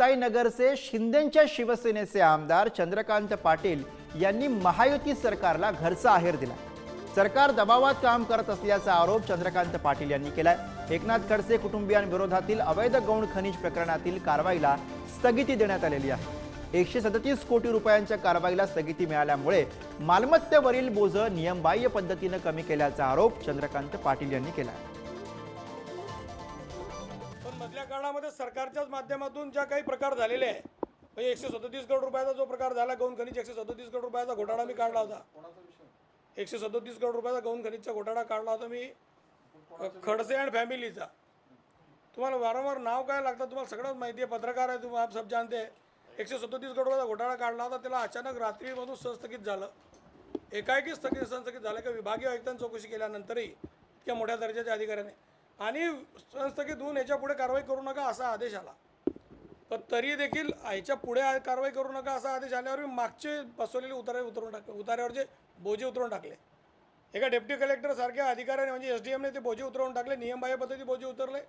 मुक्ताईनगरचे शिंदेंच्या शिवसेनेचे आमदार चंद्रकांत पाटील यांनी महायुती सरकारला घरचा आहेर दिला। सरकार दबावात काम करत असल्याचा आरोप चंद्रकांत पाटील यांनी केलाय। एकनाथ खडसे कुटुंबियांविरोधातील अवैध गौण खनिज प्रकरणातील कारवाईला स्थगिती देण्यात आलेली आहे। 137 कोटी रुपयांच्या कारवाईला स्थगिती मिळाल्यामुळे मालमत्तेवरील बोज नियमबाह्य पद्धतीने कमी केल्याचा आरोप चंद्रकांत पाटील यांनी केला। मधल्या काळामध्ये सरकारच्याच माध्यमातून ज्या काही प्रकार झालेले आहे, 137 करोड रुपयाचा जो प्रकार झाला गौण खनिज 137 करोड रुपयाचा घोटाळा मी काढला होता। 137 करोड रुपयाचा गौण खनिजचा घोटाळा काढला होता मी खडसे अँड फॅमिलीचा। तुम्हाला वारंवार नाव काय लागतं तुम्हाला सगळं माहिती आहे, पत्रकार आहे तुम्ही, आप सब जानते हैं। 137 करोड रुपयाचा घोटाळा काढला होता, त्याला अचानक रात्रीमधून संस्थगित झालं। एकाएकी संस्थगित झालं का विभागीय आयुक्तांनी चौकशी केल्यानंतरही इतक्या मोठ्या दर्जाच्या अधिकाऱ्याने आणि संस्थगित होऊन याच्या पुढे कारवाई करू नका असा आदेश आला। पण तरी देखील याच्या पुढे कारवाई करू नका असा आदेश आल्यावर मी मागचे बसवलेले उतार्यावरचे बोजे उतरवून टाकले। एका डेप्टी कलेक्टर सारख्या अधिकाऱ्याने म्हणजे SDM ने ते बोजे उतरवून टाकले, नियमबाह्य पद्धती बोजे उतरले।